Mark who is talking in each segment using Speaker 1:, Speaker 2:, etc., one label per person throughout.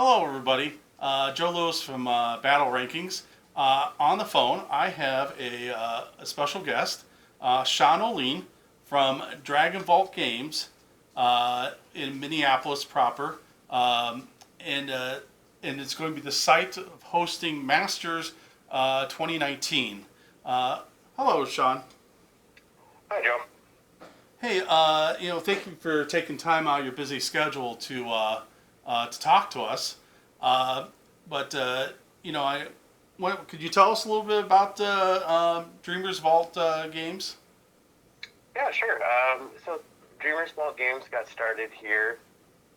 Speaker 1: Hello, everybody. Joe Lewis from Battle Rankings. On the phone, I have a special guest, Sean O'Lean from Dragon Vault Games in Minneapolis proper, and it's going to be the site of hosting Masters 2019. Hello, Sean.
Speaker 2: Hi, Joe.
Speaker 1: Hey, thank you for taking time out of your busy schedule to talk to us. But could you tell us a little bit about Dreamers Vault games?
Speaker 2: Yeah, sure. So Dreamers Vault Games got started here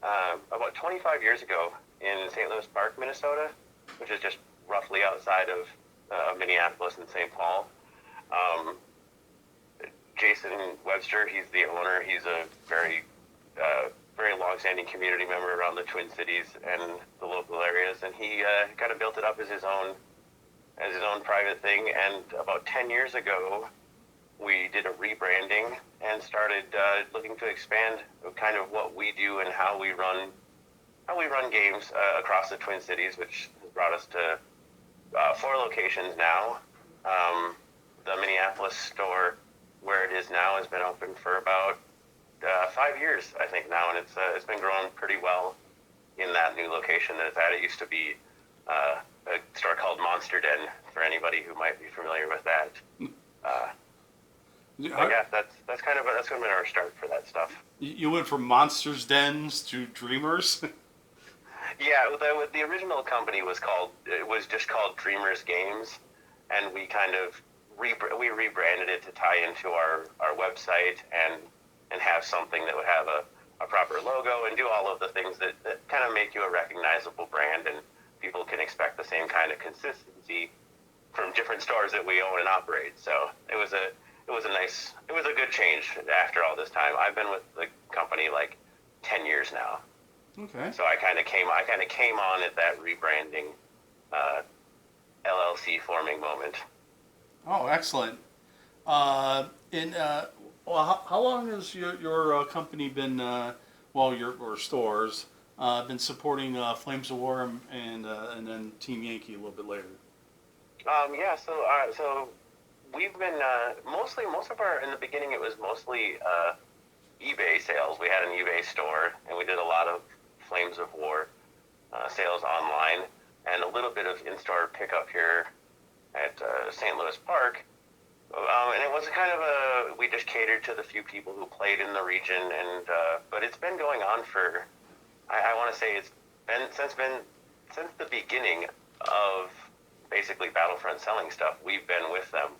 Speaker 2: about 25 years ago in St. Louis Park, Minnesota, which is just roughly outside of Minneapolis and St. Paul. Jason Webster, he's the owner. He's a very long-standing community member around the Twin Cities and the local areas, and he kind of built it up as his own private thing. And about 10 years ago, we did a rebranding and started looking to expand kind of what we do and how we run games across the Twin Cities, which has brought us to 4 locations now. The Minneapolis store, where it is now, has been open for about 5 years, I think now, and it's been growing pretty well in that new location that it's at. It used to be a store called Monster Den, for anybody who might be familiar with that. Yeah, that's kind of been our start for that stuff.
Speaker 1: You went from Monsters Dens to Dreamers.
Speaker 2: Yeah, the original company was just called Dreamers Games, and we kind of we rebranded it to tie into our website and have something that would have a proper logo and do all of the things that kind of make you a recognizable brand, and people can expect the same kind of consistency from different stores that we own and operate. So it was a good change after all this time. I've been with the company like 10 years now.
Speaker 1: Okay.
Speaker 2: So I kind of came on at that rebranding LLC forming moment.
Speaker 1: Oh, excellent. How long has your company been, your stores, been supporting Flames of War and then Team Yankee a little bit later?
Speaker 2: So we've been most of our, in the beginning it was mostly eBay sales. We had an eBay store, and we did a lot of Flames of War sales online, and a little bit of in-store pickup here at St. Louis Park. And it was kind of we just catered to the few people who played in the region, and but it's been going on for, I want to say it's been since the beginning of basically Battlefront selling stuff. We've been with them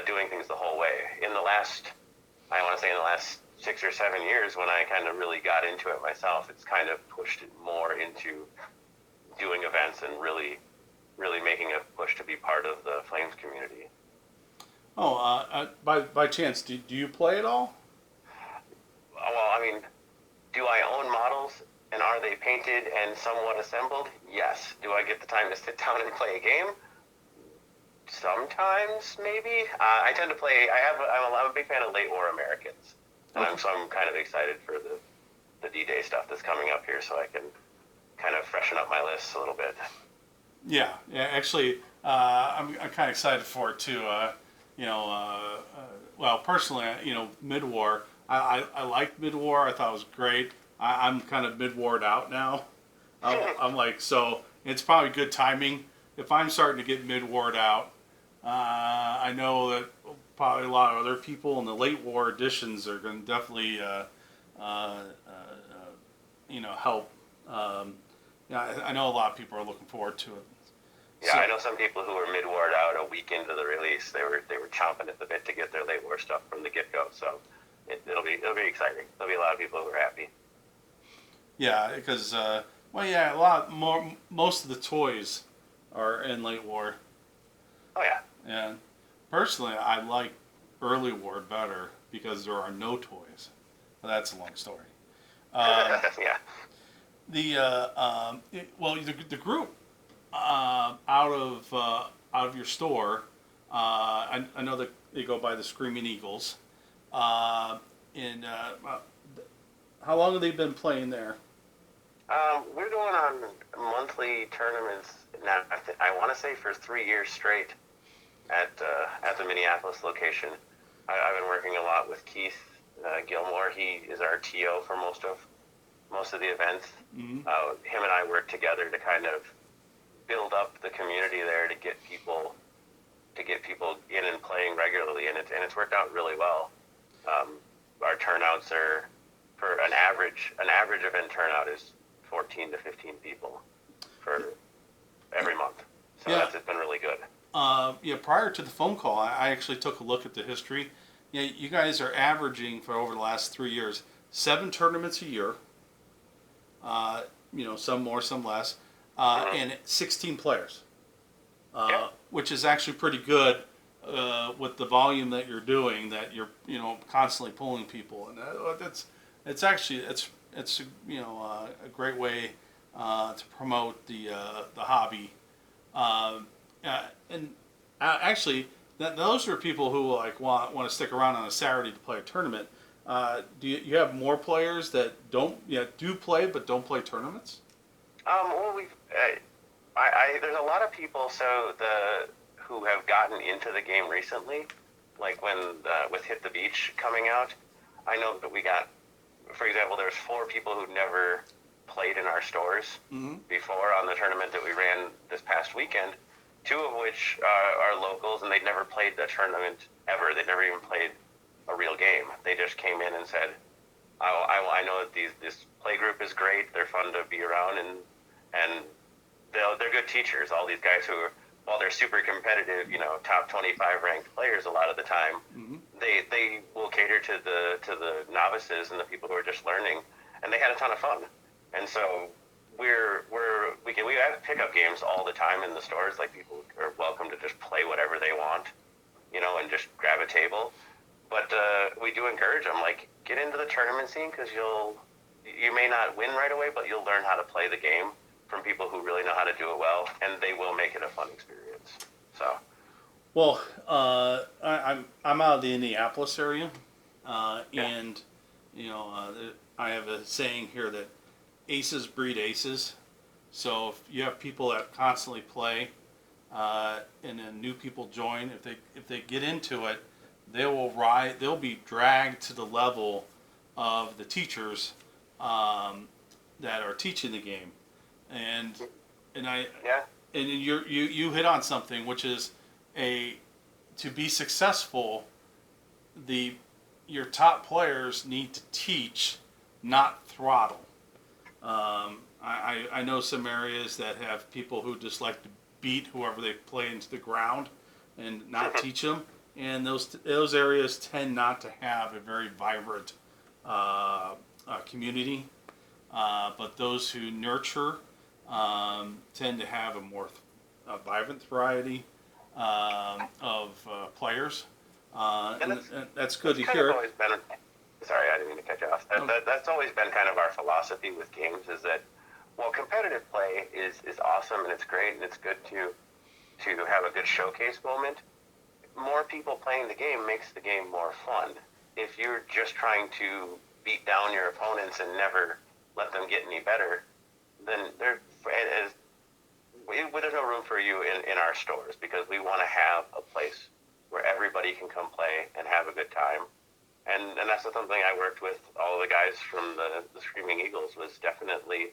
Speaker 2: doing things the whole way. In the last 6 or 7 years, when I kind of really got into it myself, it's kind of pushed it more into doing events and really making a push to be part of the Flames community.
Speaker 1: Oh, by chance, do you play at all?
Speaker 2: Well, I mean, do I own models, and are they painted and somewhat assembled? Yes. Do I get the time to sit down and play a game? Sometimes, maybe. I tend to play. I'm a big fan of late war Americans, and
Speaker 1: Okay.
Speaker 2: I'm kind of excited for the D-Day stuff that's coming up here, so I can kind of freshen up my lists a little bit.
Speaker 1: Yeah. Actually, I'm kind of excited for it too. Personally, mid-war. I liked mid-war. I thought it was great. I'm kind of mid-warred out now. I'm like, so it's probably good timing. If I'm starting to get mid-warred out, I know that probably a lot of other people in the late war editions are going to definitely, help. I know a lot of people are looking forward to it.
Speaker 2: Yeah, I know some people who were mid-warred out a week into the release. They were chomping at the bit to get their late war stuff from the get-go. So it'll be exciting. There'll be a lot of people who are happy.
Speaker 1: Yeah, because a lot more. Most of the toys are in late war.
Speaker 2: Oh yeah.
Speaker 1: And personally, I like early war better because there are no toys. But that's a long story.
Speaker 2: Yeah.
Speaker 1: The group out of your store. I know that they go by the Screaming Eagles. And how long have they been playing there?
Speaker 2: Um, We're going on monthly tournaments now. I want to say for 3 years straight at the Minneapolis location. I've been working a lot with Keith Gilmore. He is our TO for most of the events.
Speaker 1: Mm-hmm.
Speaker 2: Him and I work together to kind of build up the community there to get people in and playing regularly, and it's worked out really well. Our turnouts are for an average event turnout is 14 to 15 people for every month. So
Speaker 1: Yeah.
Speaker 2: it's been really good.
Speaker 1: Yeah, prior to the phone call, I actually took a look at the history. Yeah, you guys are averaging for over the last 3 years 7 tournaments a year. Some more, some less, and 16 players,
Speaker 2: Yeah.
Speaker 1: which is actually pretty good with the volume that you're doing. That you're constantly pulling people, and it's a great way to promote the hobby. And actually, those are people who like want to stick around on a Saturday to play a tournament. Do you have more players that do play but don't play tournaments?
Speaker 2: Well, there's a lot of people who have gotten into the game recently, like when with Hit the Beach coming out. I know that we got, for example, there's 4 people who never played in our stores
Speaker 1: Mm-hmm.
Speaker 2: before on the tournament that we ran this past weekend. 2 of which are locals, and they'd never played the tournament ever. They'd never even played a real game. They just came in and said, I know that this play group is great. They're fun to be around, and they're good teachers. All these guys who, while they're super competitive, top 25 ranked players a lot of the time,
Speaker 1: Mm-hmm.
Speaker 2: they will cater to the novices and the people who are just learning, and they had a ton of fun. And so we have pickup games all the time in the stores. Like, people are welcome to just play whatever they want, and just grab a table. But we do encourage them, like, get into the tournament scene, because you may not win right away, but you'll learn how to play the game from people who really know how to do it well, and they will make it a fun experience. So,
Speaker 1: Well, I'm out of the Indianapolis area,
Speaker 2: yeah.
Speaker 1: and I have a saying here that aces breed aces. So if you have people that constantly play, and then new people join, if they get into it, they'll be dragged to the level of the teachers that are teaching the game, and and I
Speaker 2: Yeah.
Speaker 1: and you hit on something, which is to be successful, your top players need to teach, not throttle. I know some areas that have people who just like to beat whoever they play into the ground and not teach them, and those areas tend not to have a very vibrant community. But those who nurture tend to have a vibrant variety of players,
Speaker 2: And
Speaker 1: and that's good to
Speaker 2: kind
Speaker 1: hear.
Speaker 2: of always been. Sorry, I didn't mean to cut you off. That's always been kind of our philosophy with games, is that while competitive play is awesome and it's great and it's good to have a good showcase moment, more people playing the game makes the game more fun. If you're just trying to beat down your opponents and never let them get any better, then there's no room for you in our stores, because we want to have a place where everybody can come play and have a good time. And that's something I worked with all the guys from the Screaming Eagles, was definitely,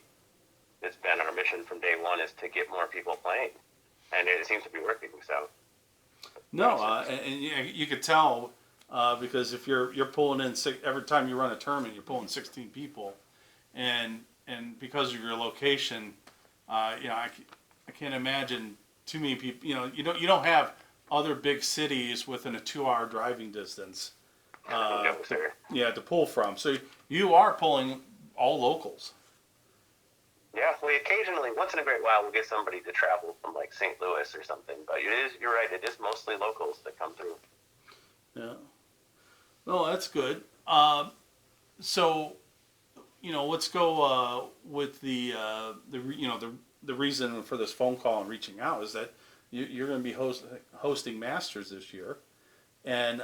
Speaker 2: it's been our mission from day one, is to get more people playing. And it seems to be working, so.
Speaker 1: No, and you could tell because if you're pulling in every time you run a tournament, you're pulling 16 people, and because of your location, I can't imagine too many people. You don't have other big cities within a 2-hour driving distance.
Speaker 2: No, sir.
Speaker 1: To pull from. So you are pulling all locals.
Speaker 2: Yeah, we occasionally, once in a great while, we'll get somebody to travel from like St. Louis or something. But you're right, it is mostly locals that come through.
Speaker 1: Yeah. Well, that's good. So, let's go with the reason for this phone call and reaching out is that you're going to be hosting Masters this year, and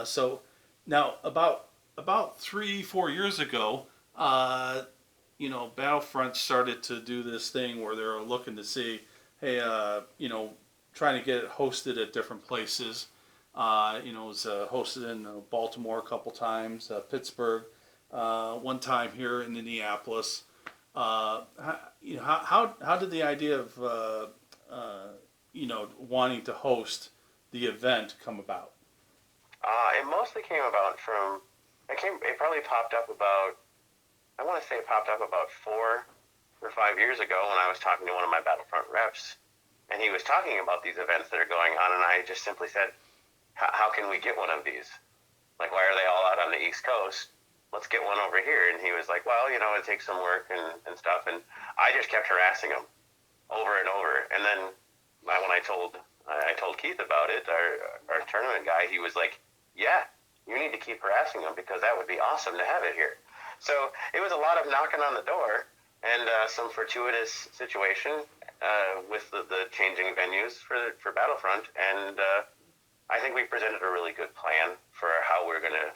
Speaker 1: so now about 3-4 years ago, Battlefront started to do this thing where they're looking to see, hey, trying to get it hosted at different places. It was hosted in Baltimore a couple times, Pittsburgh, one time here in Indianapolis. How did the idea of wanting to host the event come about?
Speaker 2: It mostly came about from it probably popped up about, I want to say it popped up about 4 or 5 years ago when I was talking to one of my Battlefront reps, and he was talking about these events that are going on, and I just simply said, how can we get one of these? Like, why are they all out on the East Coast? Let's get one over here. And he was like, well, it takes some work and stuff. And I just kept harassing him over and over. And then when I told Keith about it, our tournament guy, he was like, yeah, you need to keep harassing him because that would be awesome to have it here. So it was a lot of knocking on the door and some fortuitous situation with the changing venues for Battlefront. And I think we presented a really good plan for how we're going to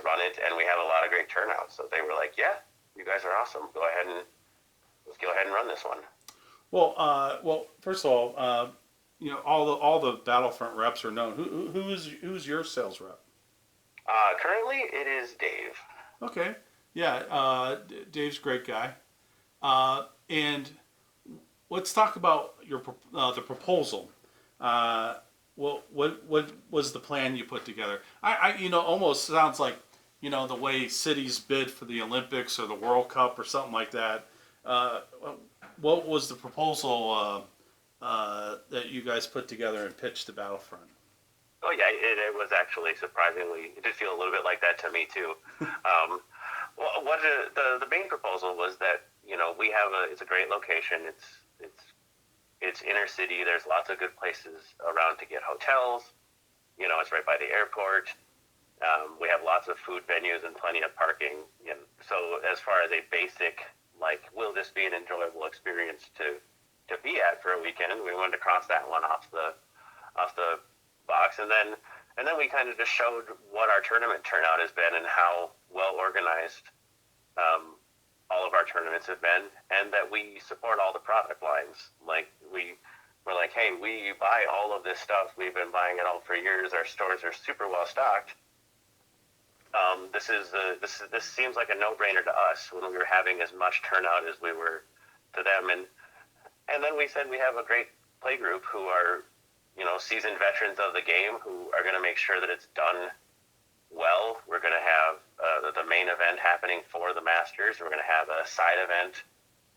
Speaker 2: run it, and we have a lot of great turnout. So they were like, yeah, you guys are awesome. Let's go ahead and run this one.
Speaker 1: Well, first of all, all the Battlefront reps are known. Who's your sales rep?
Speaker 2: Currently, it is Dave.
Speaker 1: Okay, yeah, Dave's a great guy. And let's talk about the proposal. What was the plan you put together? Almost sounds like, the way cities bid for the Olympics or the World Cup or something like that. What was the proposal that you guys put together and pitched to Battlefront?
Speaker 2: Oh yeah, it was actually surprisingly. It did feel a little bit like that to me too. Well, the main proposal was that it's a great location. It's inner city. There's lots of good places around to get hotels. It's right by the airport. We have lots of food venues and plenty of parking. And so as far as a basic, will this be an enjoyable experience to be at for a weekend, we wanted to cross that one off the box. And then we kind of just showed what our tournament turnout has been and how well organized all of our tournaments have been, and that we support all the product lines. We're like, hey, we buy all of this stuff. We've been buying it all for years. Our stores are super well stocked. This seems like a no-brainer to us when we were having as much turnout as we were to them. And then we said we have a great play group who are, seasoned veterans of the game who are going to make sure that it's done well. We're going to have the main event happening for the Masters. We're going to have a side event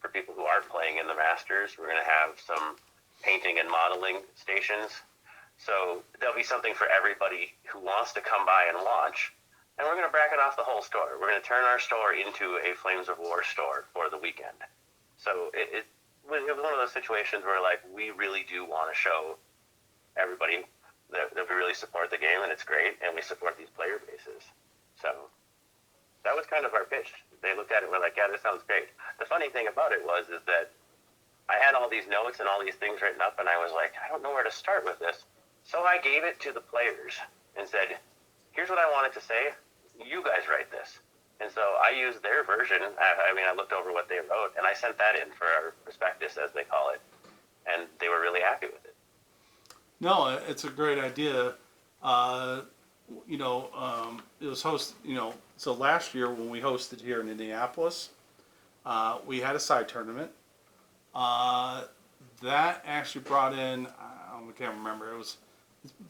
Speaker 2: for people who aren't playing in the Masters. We're going to have some painting and modeling stations. So there'll be something for everybody who wants to come by and watch. And we're going to bracket off the whole store. We're going to turn our store into a Flames of War store for the weekend. So it was one of those situations where, we really do want to show everybody that we really support the game, and it's great, and we support these player bases. So that was kind of our pitch. They looked at it and were like, yeah, this sounds great. The funny thing about it is that I had all these notes and all these things written up, and I was like, I don't know where to start with this. So I gave it to the players and said, here's what I wanted to say. You guys write this. And so I used their version. I looked over what they wrote, and I sent that in for our prospectus, as they call it. And they were really happy with it.
Speaker 1: No, it's a great idea. It was so last year when we hosted here in Indianapolis, we had a side tournament. That actually brought in, I can't remember, it was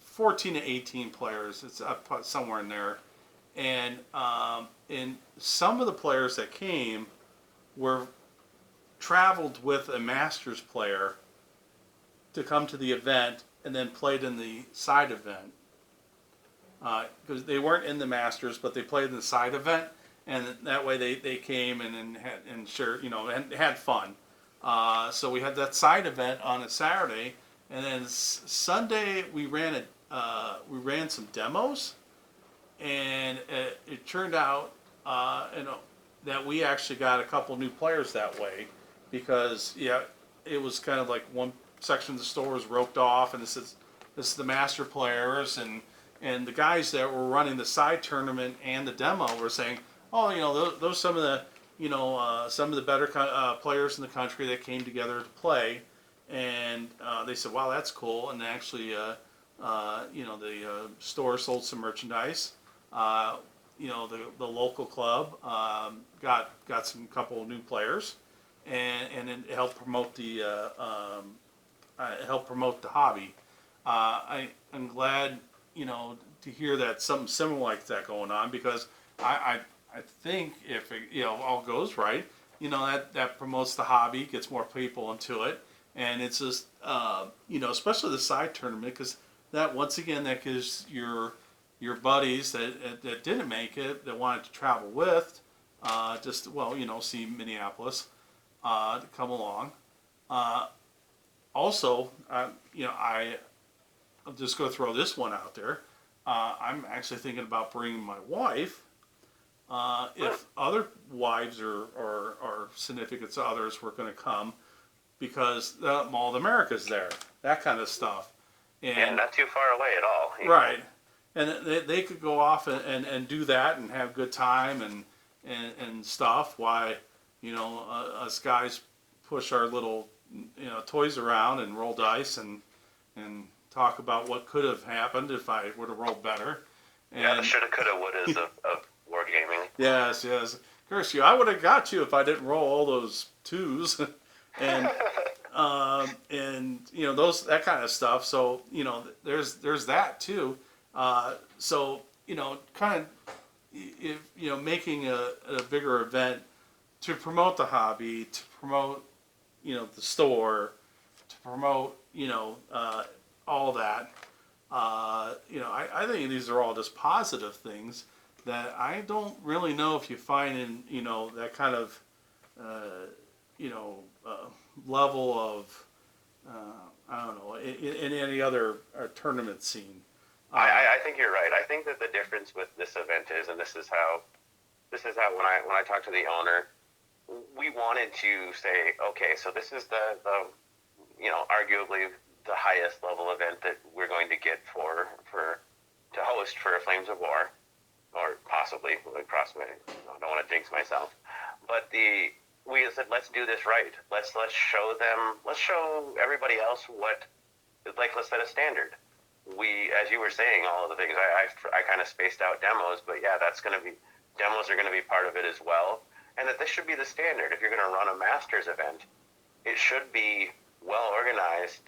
Speaker 1: 14 to 18 players. It's up somewhere in there. And some of the players that came were traveled with a Masters player to come to the event and then played in the side event. Because they weren't in the Masters, but they played in the side event, and that way they came and had fun. So we had that side event on a Saturday, and then Sunday we ran some demos, and it turned out that we actually got a couple new players that way, because it was kind of like one section of the store was roped off, and this is the master players, and the guys that were running the side tournament and the demo were saying, oh, those some of some of the better players in the country that came together to play, and they said, "Wow, that's cool." And actually, the store sold some merchandise. The local club got some couple of new players, and it helped promote the hobby. I'm glad to hear that something similar like that going on, because I think if it, all goes right, that promotes the hobby, gets more people into it, and it's just especially the side tournament, because that, once again, that gives your buddies that didn't make it, that wanted to travel with, see Minneapolis, to come along. Also, I'll just go throw this one out there. I'm actually thinking about bringing my wife. If other wives or significant others were going to come, because the Mall of America's there, that kind of stuff.
Speaker 2: And not too far away at all.
Speaker 1: Right. And they could go off and do that and have a good time and stuff, while us guys push our little toys around and roll dice and talk about what could have happened if I would have rolled better.
Speaker 2: The shoulda, coulda, wouldas of wargaming.
Speaker 1: Yes. Curse you! I would have got you if I didn't roll all those twos, and those, that kind of stuff. So there's that too. Kind of making a bigger event to promote the hobby, to promote the store, to promote all that. I think these are all just positive things that I don't really know if you find in that kind of level of I don't know, in any other tournament scene.
Speaker 2: I think you're right. I think that the difference with this event is, and this is how when I talked to the owner, we wanted to say, okay, so this is the arguably the highest level event that we're going to get to host for a Flames of War, or possibly, I don't want to jinx myself, but we said, let's do this right. Let's show everybody else let's set a standard. As you were saying, all of the things, I kind of spaced out demos, but yeah, demos are going to be part of it as well. And that this should be the standard. If you're going to run a Masters event, it should be well organized.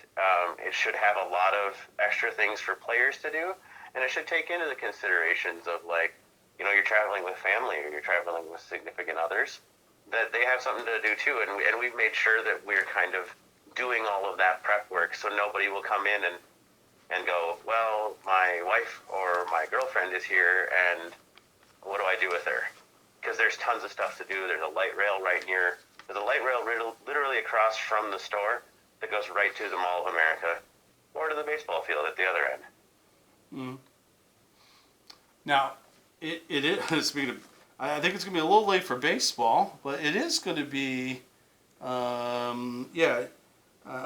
Speaker 2: It should have a lot of extra things for players to do, and it should take into the considerations of, you're traveling with family or you're traveling with significant others, that they have something to do too. And we've made sure that we're kind of doing all of that prep work, so nobody will come in and go, well, my wife or my girlfriend is here, and what do I do with her? Because there's tons of stuff to do. There's a light rail there's a light rail literally across from the store that goes right to the Mall of America, or to the baseball field at the other end.
Speaker 1: Mm. Now, it is, I think it's going to be a little late for baseball, but it is going to be, I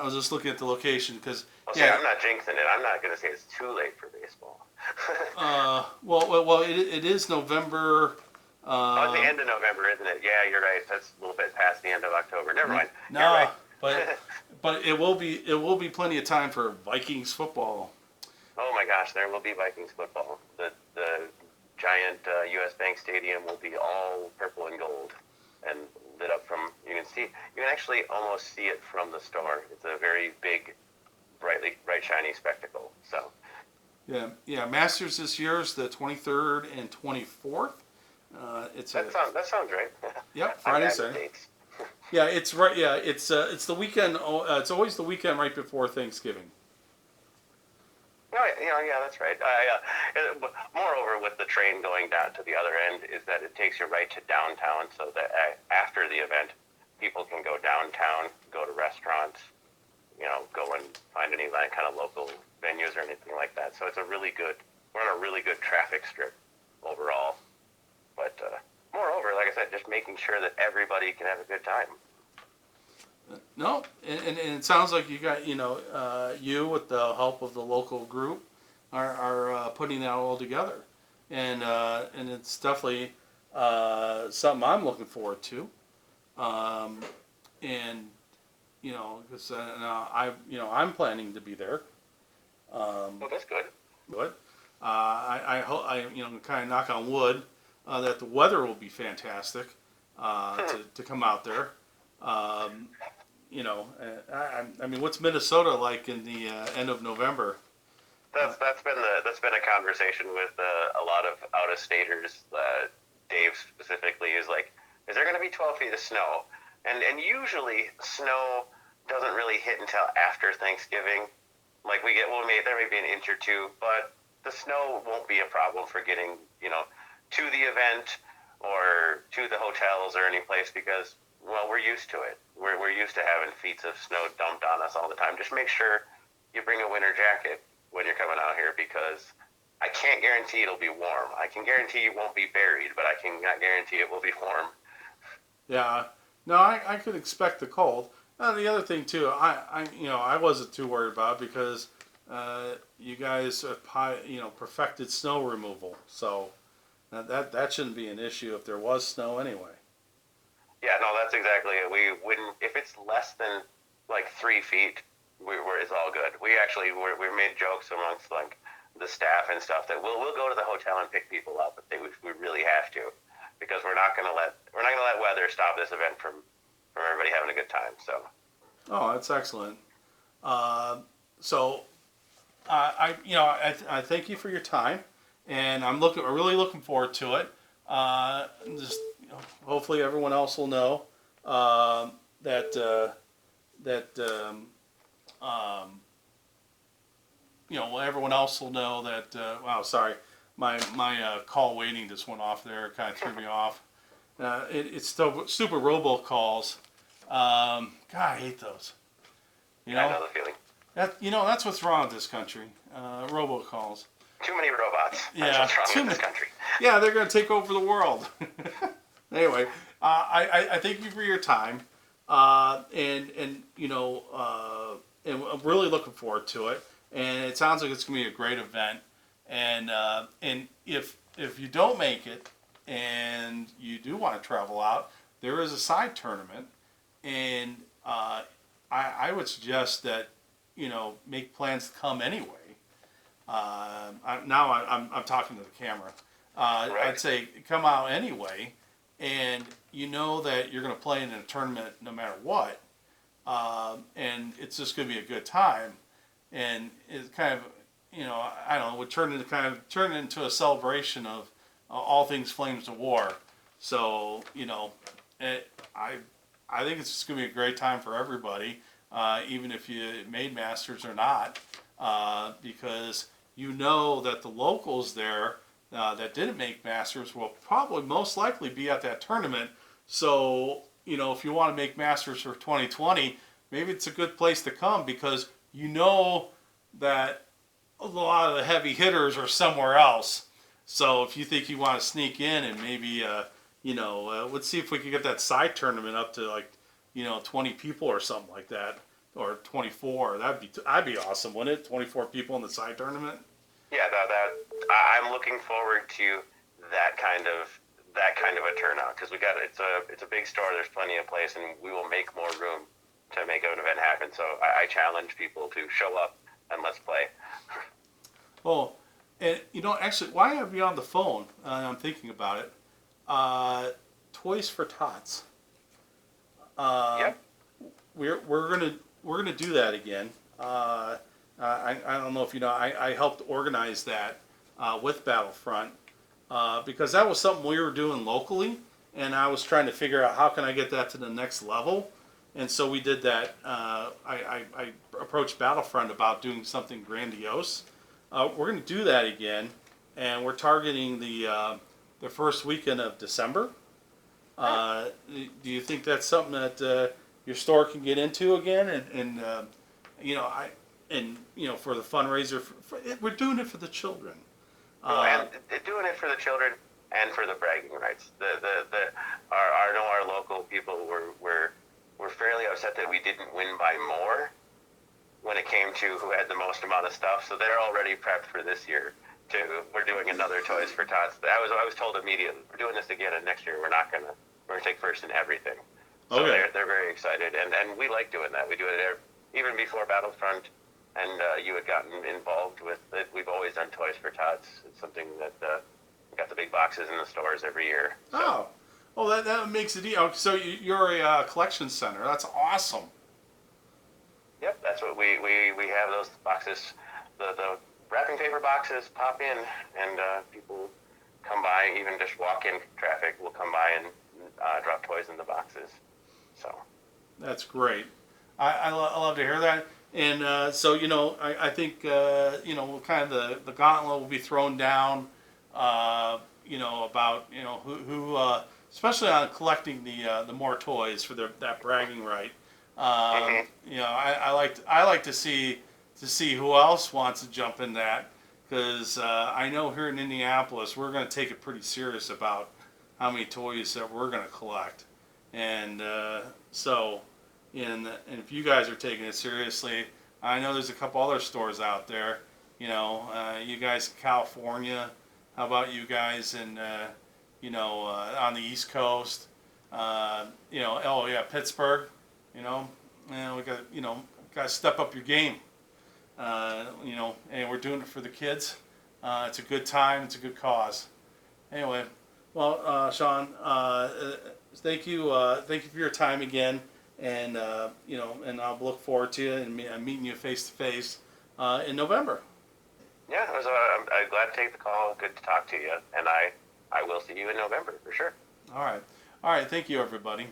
Speaker 1: was just looking at the location, because...
Speaker 2: I'm not jinxing it. I'm not going to say it's too late for baseball.
Speaker 1: It is November...
Speaker 2: it's the end of November, isn't it? Yeah, you're right. That's a little bit past the end of October. Never mind.
Speaker 1: No,
Speaker 2: you're right.
Speaker 1: but it will be plenty of time for Vikings football.
Speaker 2: Oh my gosh, there will be Vikings football. The giant U.S. Bank Stadium will be all purple and gold and lit up from. You can actually almost see it from the store. It's a very big, bright shiny spectacle. So.
Speaker 1: Yeah. Masters this year is the 23rd and 24th. That
Speaker 2: sounds right.
Speaker 1: Yep, Friday, Saturday. Yeah, it's right. Yeah, it's the weekend. It's always the weekend right before Thanksgiving.
Speaker 2: Oh, yeah, that's right. Moreover, with the train going down to the other end, is that it takes you right to downtown, so that after the event, people can go downtown, go to restaurants, go and find any kind of local venues or anything like that. So we're on a really good traffic strip overall. But moreover, like I said, just making sure that everybody can have a good time.
Speaker 1: No, and it sounds like you got, you with the help of the local group are putting that all together. And it's definitely something I'm looking forward to. um, and because I'm planning to be there.
Speaker 2: Well, that's good.
Speaker 1: But I hope kind of knock on wood that the weather will be fantastic to come out there. Um, I mean, what's Minnesota like in the end of November?
Speaker 2: That's been a conversation with a lot of out of staters. Dave specifically is like, is there going to be 12 feet of snow? And usually snow doesn't really hit until after Thanksgiving. Like there may be an inch or two, but the snow won't be a problem for getting to the event or to the hotels or any place because we're used to it. We're used to having feet of snow dumped on us all the time. Just make sure you bring a winter jacket when you're coming out here because I can't guarantee it'll be warm. I can guarantee you won't be buried, but I cannot guarantee it will be warm.
Speaker 1: Yeah, no, I could expect the cold. The other thing too, I wasn't too worried about it because you guys have perfected snow removal, so that shouldn't be an issue if there was snow anyway.
Speaker 2: Yeah, no, that's exactly it. We wouldn't if it's less than like 3 feet. It's all good. We made jokes amongst like the staff and stuff that we'll go to the hotel and pick people up if we really have to, because we're not gonna let weather stop this event from everybody having a good time. So.
Speaker 1: Oh, that's excellent. So I thank you for your time, and I'm really looking forward to it. Just hopefully everyone else will know that everyone else will know that. Wow, sorry, my call waiting just went off there. It kind of threw me off. It's still super robocalls. God, I hate those.
Speaker 2: I know the feeling.
Speaker 1: That's what's wrong with this country. Robocalls.
Speaker 2: Too many robots. That's
Speaker 1: Yeah,
Speaker 2: what's wrong with this country.
Speaker 1: Yeah, they're going to take over the world. Anyway, I thank you for your time, and I'm really looking forward to it. And it sounds like it's going to be a great event. And if you don't make it, and you do want to travel out, there is a side tournament, and I would suggest that make plans to come anyway. I'm talking to the camera.
Speaker 2: Right.
Speaker 1: I'd say come out anyway, and you know that you're going to play in a tournament no matter what, and it's just going to be a good time, and it's kind of I don't know, would turn into a celebration of all things Flames of War. So I think it's just going to be a great time for everybody, even if you made Masters or not, because that the locals there that didn't make Masters will probably most likely be at that tournament. So if you want to make Masters for 2020, maybe it's a good place to come because that a lot of the heavy hitters are somewhere else. So if you think you want to sneak in and maybe let's see if we can get that side tournament up to 20 people or something like that, or 24. That'd be awesome, wouldn't it? 24 people in the side tournament.
Speaker 2: Yeah, I'm looking forward to that kind of a turnout because it's a big store. There's plenty of place, and we will make more room to make an event happen. So I challenge people to show up and let's play.
Speaker 1: Oh, and actually, why I have you on the phone? I'm thinking about it. Toys for Tots.
Speaker 2: Yep.
Speaker 1: We're gonna do that again. I don't know if I helped organize that with Battlefront because that was something we were doing locally, and I was trying to figure out how can I get that to the next level, and so we did that. I approached Battlefront about doing something grandiose. We're going to do that again, and we're targeting the first weekend of December. Do you think that's something that your store can get into again? And for the fundraiser, we're doing it for the children.
Speaker 2: And doing it for the children and for the bragging rights. Our local people were fairly upset that we didn't win by more when it came to who had the most amount of stuff. So they're already prepped for this year. We're doing another Toys for Tots. I was told immediately, we're doing this again, and next year we're gonna take first in everything. So
Speaker 1: Okay.
Speaker 2: they're very excited, and we like doing that. We do it there even before Battlefront, and you had gotten involved with it. We've always done Toys for Tots. It's something that we got the big boxes in the stores every year. So.
Speaker 1: Oh. Oh, that makes it easy. Oh, so you're a collection center. That's awesome.
Speaker 2: Yep, that's what we have those boxes, the wrapping paper boxes pop in, and people come by, even just walk-in traffic will come by and drop toys in the boxes. So.
Speaker 1: That's great. I love to hear that. And so, I think, kind of the gauntlet will be thrown down, about, who especially on collecting the more toys for that bragging right.
Speaker 2: Mm-hmm.
Speaker 1: I like to see who else wants to jump in that, because I know here in Indianapolis we're going to take it pretty serious about how many toys that we're going to collect, and so and if you guys are taking it seriously, I know there's a couple other stores out there. You guys in California. How about you guys in on the East Coast? Oh yeah, Pittsburgh. We got to step up your game. And we're doing it for the kids. It's a good time. It's a good cause. Anyway, well, Sean, thank you for your time again, and and I'll look forward to you and meeting you face to face in November.
Speaker 2: Yeah, it was. I'm glad to take the call. Good to talk to you, and I will see you in November for sure.
Speaker 1: All right. Thank you, everybody.